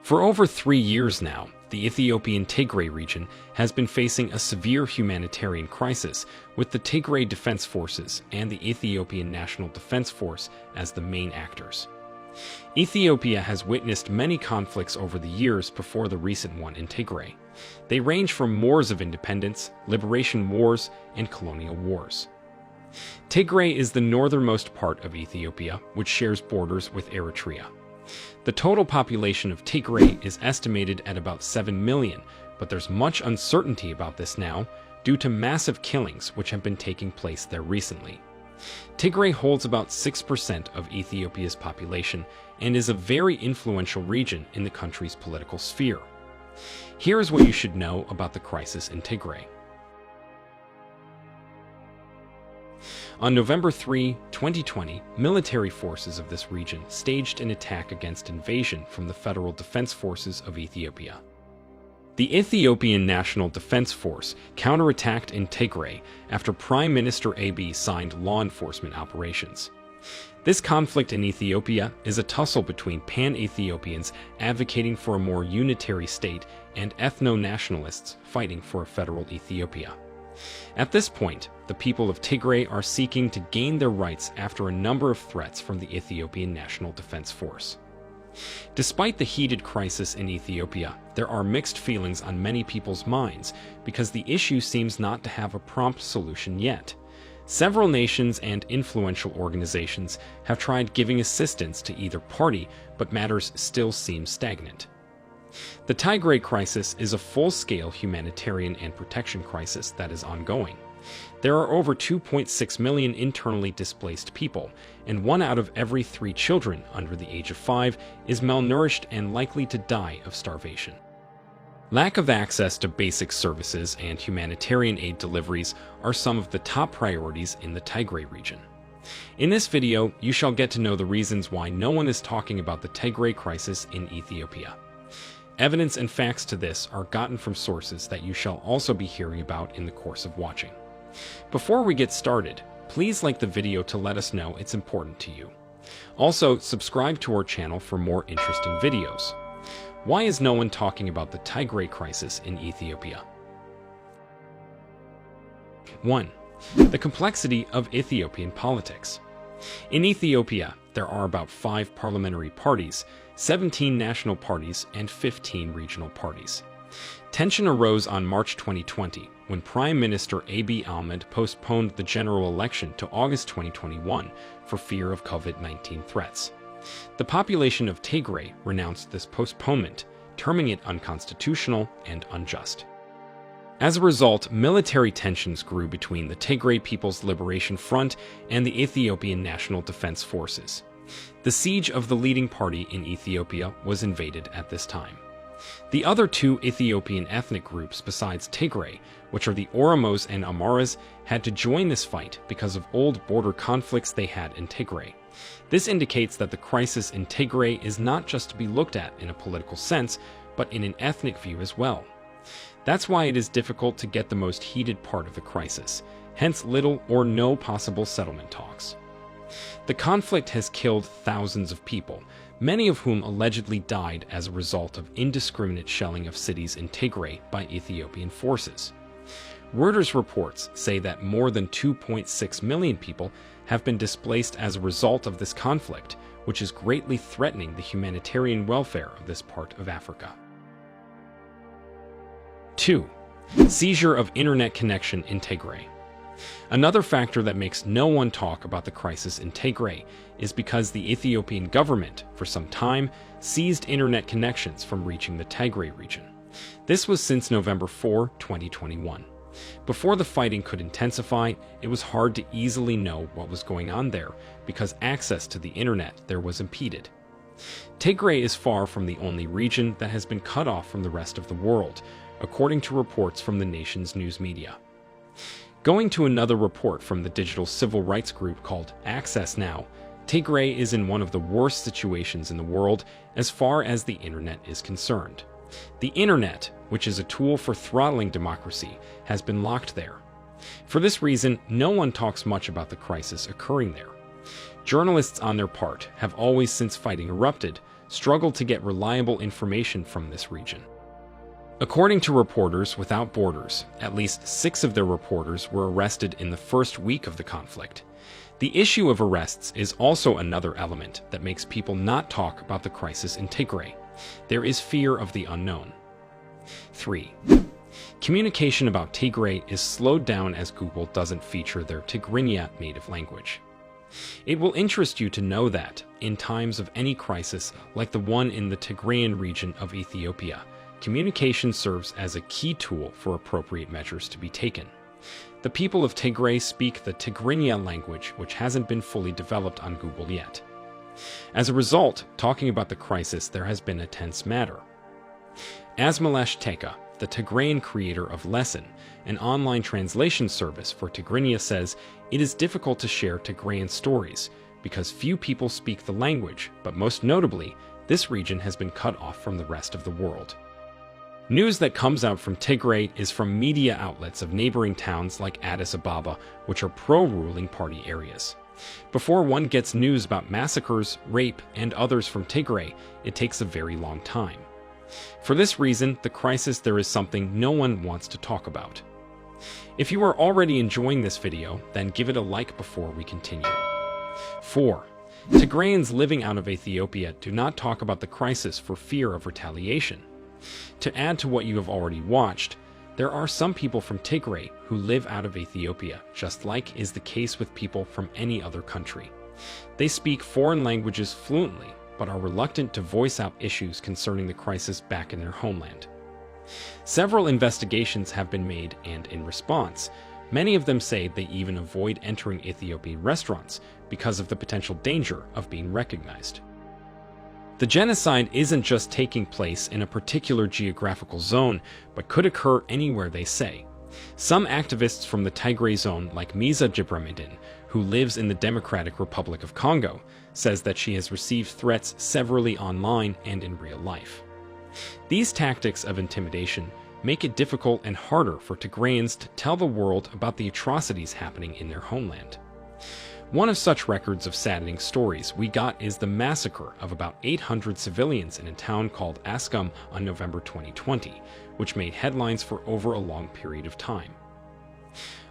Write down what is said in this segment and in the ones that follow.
For over 3 years now, the Ethiopian Tigray region has been facing a severe humanitarian crisis, with the Tigray Defense Forces and the Ethiopian National Defense Force as the main actors. Ethiopia has witnessed many conflicts over the years before the recent one in Tigray. They range from wars of independence, liberation wars, and colonial wars. Tigray is the northernmost part of Ethiopia, which shares borders with Eritrea. The total population of Tigray is estimated at about 7 million, but there's much uncertainty about this now due to massive killings which have been taking place there recently. Tigray holds about 6% of Ethiopia's population and is a very influential region in the country's political sphere. Here is what you should know about the crisis in Tigray. On November 3, 2020, military forces of this region staged an attack against invasion from the Federal Defense Forces of Ethiopia. The Ethiopian National Defense Force counterattacked in Tigray after Prime Minister Abiy signed law enforcement operations. This conflict in Ethiopia is a tussle between pan-Ethiopians advocating for a more unitary state and ethno-nationalists fighting for a federal Ethiopia. At this point, the people of Tigray are seeking to gain their rights after a number of threats from the Ethiopian National Defense Force. Despite the heated crisis in Ethiopia, there are mixed feelings on many people's minds because the issue seems not to have a prompt solution yet. Several nations and influential organizations have tried giving assistance to either party, but matters still seem stagnant. The Tigray crisis is a full-scale humanitarian and protection crisis that is ongoing. There are over 2.6 million internally displaced people, and 1 out of every 3 children under the age of 5 is malnourished and likely to die of starvation. Lack of access to basic services and humanitarian aid deliveries are some of the top priorities in the Tigray region. In this video, you shall get to know the reasons why no one is talking about the Tigray crisis in Ethiopia. Evidence and facts to this are gotten from sources that you shall also be hearing about in the course of watching. Before we get started, please like the video to let us know it's important to you. Also, subscribe to our channel for more interesting videos. Why is no one talking about the Tigray crisis in Ethiopia? 1. The complexity of Ethiopian politics. In Ethiopia, there are about 5 parliamentary parties, 17 national parties, and 15 regional parties. Tension arose on March 2020 when Prime Minister Abiy Ahmed postponed the general election to August 2021 for fear of COVID-19 threats. The population of Tigray renounced this postponement, terming it unconstitutional and unjust. As a result, military tensions grew between the Tigray People's Liberation Front and the Ethiopian National Defense Forces. The siege of the leading party in Ethiopia was invaded at this time. The other 2 Ethiopian ethnic groups besides Tigray, which are the Oromos and Amaras, had to join this fight because of old border conflicts they had in Tigray. This indicates that the crisis in Tigray is not just to be looked at in a political sense, but in an ethnic view as well. That's why it is difficult to get the most heated part of the crisis, hence little or no possible settlement talks. The conflict has killed thousands of people, many of whom allegedly died as a result of indiscriminate shelling of cities in Tigray by Ethiopian forces. Reuters reports say that more than 2.6 million people have been displaced as a result of this conflict, which is greatly threatening the humanitarian welfare of this part of Africa. 2. Seizure of internet connection in Tigray. Another factor that makes no one talk about the crisis in Tigray is because the Ethiopian government, for some time, seized internet connections from reaching the Tigray region. This was since November 4, 2021. Before the fighting could intensify, it was hard to easily know what was going on there because access to the internet there was impeded. Tigray is far from the only region that has been cut off from the rest of the world, according to reports from the nation's news media. Going to another report from the digital civil rights group called Access Now, Tigray is in one of the worst situations in the world as far as the internet is concerned. The internet, which is a tool for throttling democracy, has been locked there. For this reason, no one talks much about the crisis occurring there. Journalists on their part have always, since fighting erupted, struggled to get reliable information from this region. According to Reporters Without Borders, at least 6 of their reporters were arrested in the first week of the conflict. The issue of arrests is also another element that makes people not talk about the crisis in Tigray. There is fear of the unknown. 3. Communication about Tigray is slowed down as Google doesn't feature their Tigrinya native language. It will interest you to know that, in times of any crisis like the one in the Tigrayan region of Ethiopia, communication serves as a key tool for appropriate measures to be taken. The people of Tigray speak the Tigrinya language, which hasn't been fully developed on Google yet. As a result, talking about the crisis there has been a tense matter. Asmalesh Teka, the Tigrayan creator of Lesson, an online translation service for Tigrinya, says it is difficult to share Tigrayan stories because few people speak the language, but most notably, this region has been cut off from the rest of the world. News that comes out from Tigray is from media outlets of neighboring towns like Addis Ababa, which are pro-ruling party areas. Before one gets news about massacres, rape, and others from Tigray, it takes a very long time. For this reason, the crisis there is something no one wants to talk about. If you are already enjoying this video, then give it a like before we continue. 4. Tigrayans living out of Ethiopia do not talk about the crisis for fear of retaliation. To add to what you have already watched, there are some people from Tigray who live out of Ethiopia, just like is the case with people from any other country. They speak foreign languages fluently, but are reluctant to voice out issues concerning the crisis back in their homeland. Several investigations have been made, and in response, many of them say they even avoid entering Ethiopian restaurants because of the potential danger of being recognized. The genocide isn't just taking place in a particular geographical zone, but could occur anywhere, they say. Some activists from the Tigray zone, like Miza Jibramidin, who lives in the Democratic Republic of Congo, says that she has received threats severally online and in real life. These tactics of intimidation make it difficult and harder for Tigrayans to tell the world about the atrocities happening in their homeland. One of such records of saddening stories we got is the massacre of about 800 civilians in a town called Askum on November 2020, which made headlines for over a long period of time.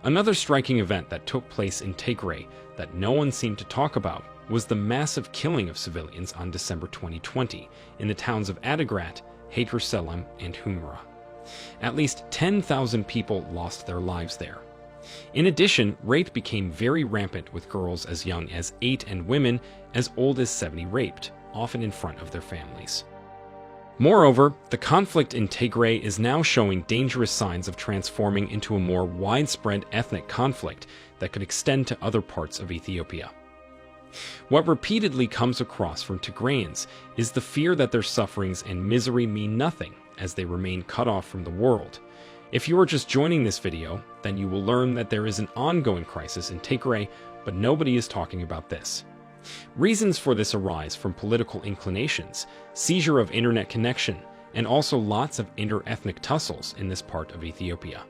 Another striking event that took place in Tigray that no one seemed to talk about was the massive killing of civilians on December 2020 in the towns of Adigrat, Hater Selam, and Humra. At least 10,000 people lost their lives there. In addition, rape became very rampant, with girls as young as 8 and women as old as 70 raped, often in front of their families. Moreover, the conflict in Tigray is now showing dangerous signs of transforming into a more widespread ethnic conflict that could extend to other parts of Ethiopia. What repeatedly comes across from Tigrayans is the fear that their sufferings and misery mean nothing as they remain cut off from the world. If you are just joining this video, then you will learn that there is an ongoing crisis in Tigray, but nobody is talking about this. Reasons for this arise from political inclinations, seizure of internet connection, and also lots of inter-ethnic tussles in this part of Ethiopia.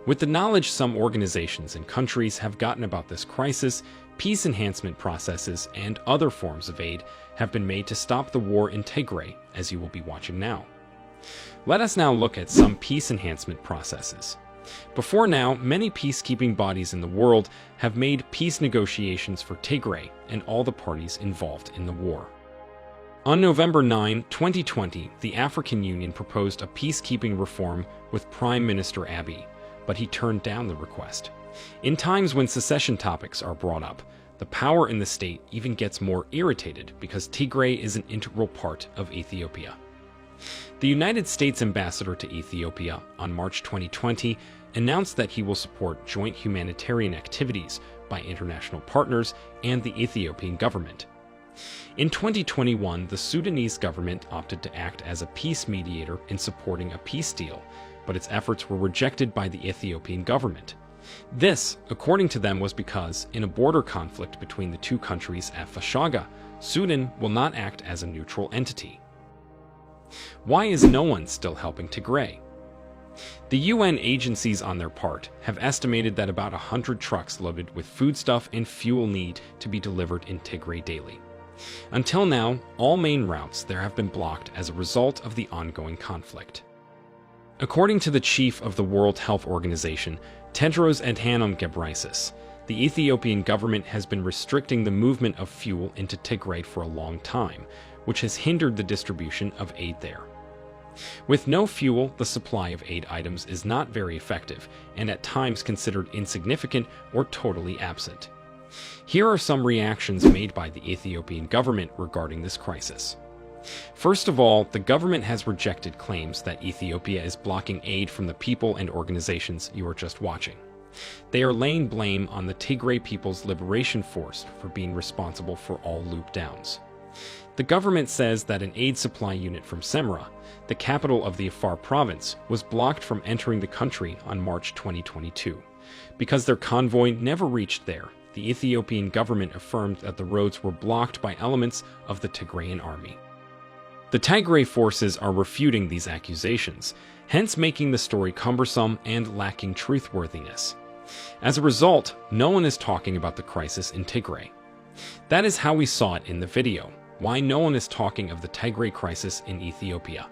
With the knowledge some organizations and countries have gotten about this crisis, peace enhancement processes and other forms of aid have been made to stop the war in Tigray, as you will be watching now. Let us now look at some peace enhancement processes. Before now, many peacekeeping bodies in the world have made peace negotiations for Tigray and all the parties involved in the war. On November 9, 2020, the African Union proposed a peacekeeping reform with Prime Minister Abiy, but he turned down the request. In times when secession topics are brought up, the power in the state even gets more irritated because Tigray is an integral part of Ethiopia. The United States ambassador to Ethiopia on March 2020 announced that he will support joint humanitarian activities by international partners and the Ethiopian government. In 2021, the Sudanese government opted to act as a peace mediator in supporting a peace deal, but its efforts were rejected by the Ethiopian government. This, according to them, was because, in a border conflict between the two countries at Fashaga, Sudan will not act as a neutral entity. Why is no one still helping Tigray? The UN agencies on their part have estimated that about 100 trucks loaded with foodstuff and fuel need to be delivered in Tigray daily. Until now, all main routes there have been blocked as a result of the ongoing conflict. According to the chief of the World Health Organization, Tedros Adhanom Ghebreyesus, the Ethiopian government has been restricting the movement of fuel into Tigray for a long time, which has hindered the distribution of aid there. With no fuel, the supply of aid items is not very effective and at times considered insignificant or totally absent. Here are some reactions made by the Ethiopian government regarding this crisis. First of all, the government has rejected claims that Ethiopia is blocking aid from the people and organizations you are just watching. They are laying blame on the Tigray People's Liberation Force for being responsible for all loop downs. The government says that an aid supply unit from Semra, the capital of the Afar province, was blocked from entering the country on March 2022. Because their convoy never reached there, the Ethiopian government affirmed that the roads were blocked by elements of the Tigrayan army. The Tigray forces are refuting these accusations, hence making the story cumbersome and lacking truthworthiness. As a result, no one is talking about the crisis in Tigray. That is how we saw it in the video. Why no one is talking of the Tigray crisis in Ethiopia.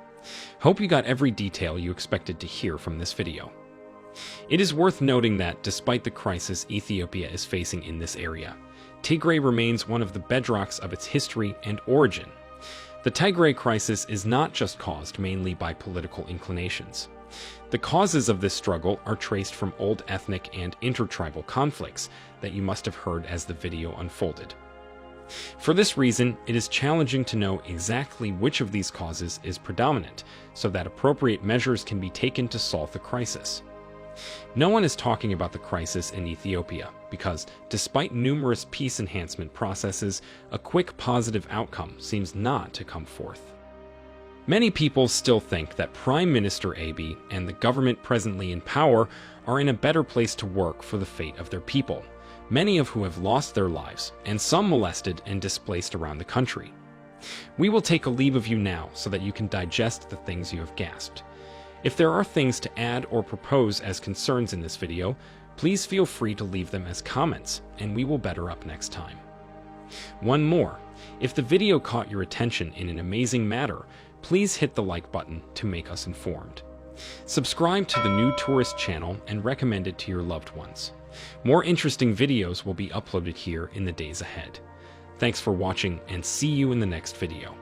Hope you got every detail you expected to hear from this video. It is worth noting that despite the crisis Ethiopia is facing in this area, Tigray remains one of the bedrocks of its history and origin. The Tigray crisis is not just caused mainly by political inclinations. The causes of this struggle are traced from old ethnic and intertribal conflicts that you must have heard as the video unfolded. For this reason, it is challenging to know exactly which of these causes is predominant, so that appropriate measures can be taken to solve the crisis. No one is talking about the crisis in Ethiopia because, despite numerous peace enhancement processes, a quick positive outcome seems not to come forth. Many people still think that Prime Minister Abiy and the government presently in power are in a better place to work for the fate of their people, many of who have lost their lives, and some molested and displaced around the country. We will take a leave of you now so that you can digest the things you have gasped. If there are things to add or propose as concerns in this video, please feel free to leave them as comments, and we will better up next time. One more, if the video caught your attention in an amazing manner, please hit the like button to make us informed. Subscribe to the New Tourist channel and recommend it to your loved ones. More interesting videos will be uploaded here in the days ahead. Thanks for watching and see you in the next video.